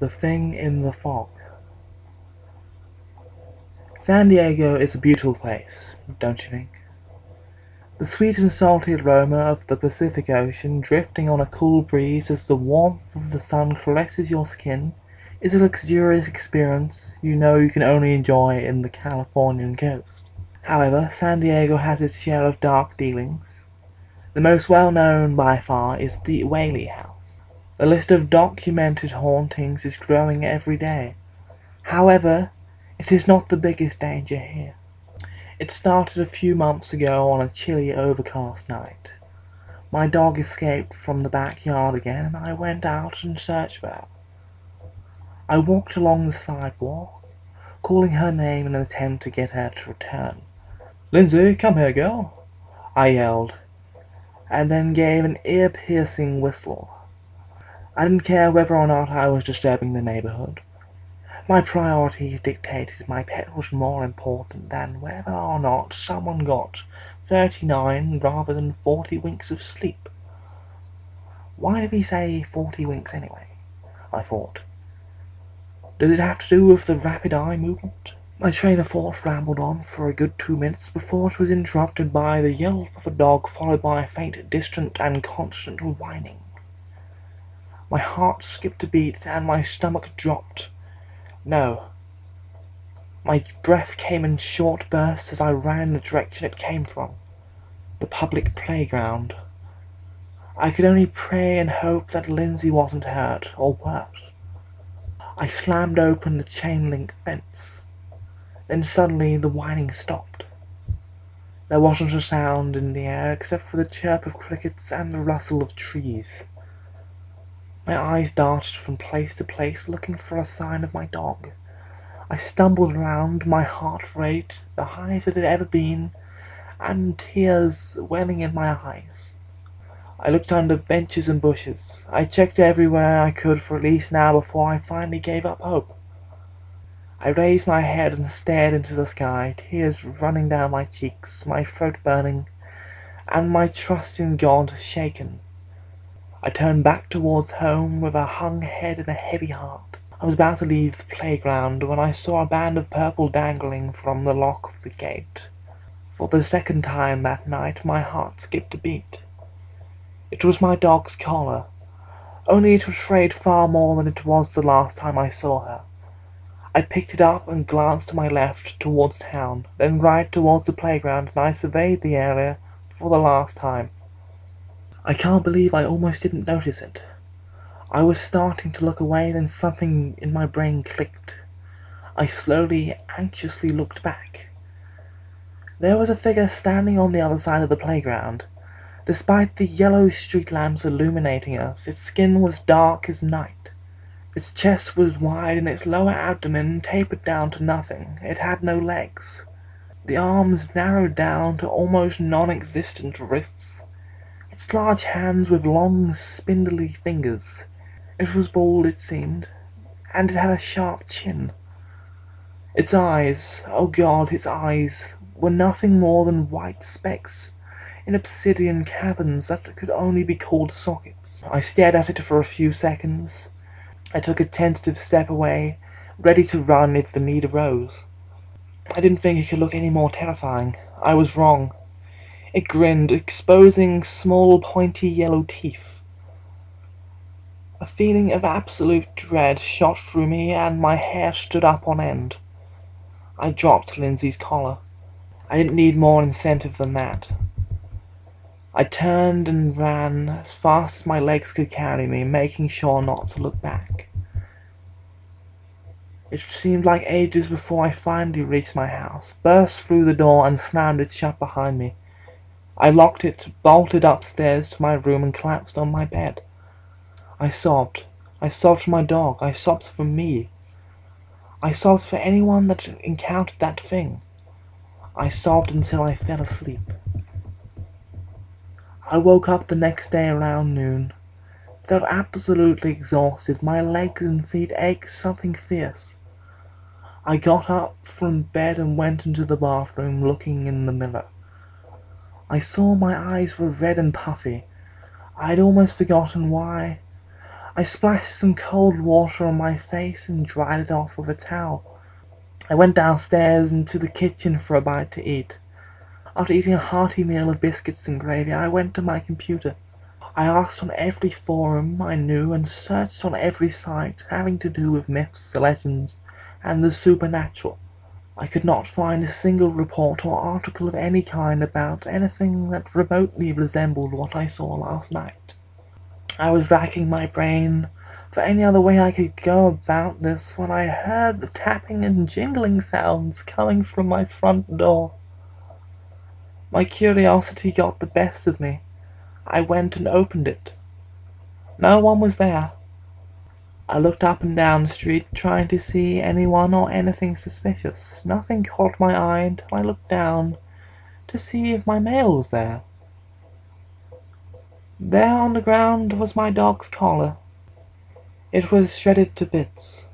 The Thing in the Fog. San Diego is a beautiful place, don't you think? The sweet and salty aroma of the Pacific Ocean drifting on a cool breeze as the warmth of the sun caresses your skin is a luxurious experience you know you can only enjoy in the Californian coast. However, San Diego has its share of dark dealings. The most well-known by far is the Whaley House. The list of documented hauntings is growing every day. However, it is not the biggest danger here. It started a few months ago on a chilly, overcast night. My dog escaped from the backyard again, and I went out and searched for her. I walked along the sidewalk, calling her name in an attempt to get her to return. "Lindsay, come here, girl," I yelled, and then gave an ear-piercing whistle. I didn't care whether or not I was disturbing the neighborhood. My priorities dictated my pet was more important than whether or not someone got 39 rather than 40 winks of sleep. Why did he say 40 winks anyway? I thought. Does it have to do with the rapid eye movement? My train of thought rambled on for a good 2 minutes before it was interrupted by the yelp of a dog followed by a faint, distant, and constant whining. My heart skipped a beat and my stomach dropped. No. My breath came in short bursts as I ran in the direction it came from. The public playground. I could only pray and hope that Lindsay wasn't hurt, or worse. I slammed open the chain-link fence. Then suddenly the whining stopped. There wasn't a sound in the air except for the chirp of crickets and the rustle of trees. My eyes darted from place to place looking for a sign of my dog. I stumbled around, my heart rate the highest it had ever been, and tears welling in my eyes. I looked under benches and bushes. I checked everywhere I could for at least an hour before I finally gave up hope. I raised my head and stared into the sky, tears running down my cheeks, my throat burning, and my trust in God shaken. I turned back towards home with a hung head and a heavy heart. I was about to leave the playground when I saw a band of purple dangling from the lock of the gate. For the second time that night my heart skipped a beat. It was my dog's collar, only it was frayed far more than it was the last time I saw her. I picked it up and glanced to my left towards town, then right towards the playground, and I surveyed the area for the last time. I can't believe I almost didn't notice it. I was starting to look away, then something in my brain clicked. I slowly, anxiously looked back. There was a figure standing on the other side of the playground. Despite the yellow street lamps illuminating us, its skin was dark as night. Its chest was wide and its lower abdomen tapered down to nothing. It had no legs. The arms narrowed down to almost non-existent wrists. Its large hands with long, spindly fingers. It was bald, it seemed, and it had a sharp chin. Its eyes, oh God, its eyes, were nothing more than white specks in obsidian caverns that could only be called sockets. I stared at it for a few seconds. I took a tentative step away, ready to run if the need arose. I didn't think it could look any more terrifying. I was wrong. It grinned, exposing small, pointy yellow teeth. A feeling of absolute dread shot through me, and my hair stood up on end. I dropped Lindsay's collar. I didn't need more incentive than that. I turned and ran as fast as my legs could carry me, making sure not to look back. It seemed like ages before I finally reached my house, burst through the door, and slammed it shut behind me. I locked it, bolted upstairs to my room, and collapsed on my bed. I sobbed. I sobbed for my dog. I sobbed for me. I sobbed for anyone that encountered that thing. I sobbed until I fell asleep. I woke up the next day around noon. Felt absolutely exhausted. My legs and feet ached something fierce. I got up from bed and went into the bathroom, looking in the mirror. I saw my eyes were red and puffy. I'd almost forgotten why. I splashed some cold water on my face and dried it off with a towel. I went downstairs into the kitchen for a bite to eat. After eating a hearty meal of biscuits and gravy, I went to my computer. I asked on every forum I knew and searched on every site having to do with myths, legends, and the supernatural. I could not find a single report or article of any kind about anything that remotely resembled what I saw last night. I was racking my brain for any other way I could go about this when I heard the tapping and jingling sounds coming from my front door. My curiosity got the best of me. I went and opened it. No one was there. I looked up and down the street, trying to see anyone or anything suspicious. Nothing caught my eye until I looked down to see if my mail was there. There on the ground was my dog's collar. It was shredded to bits.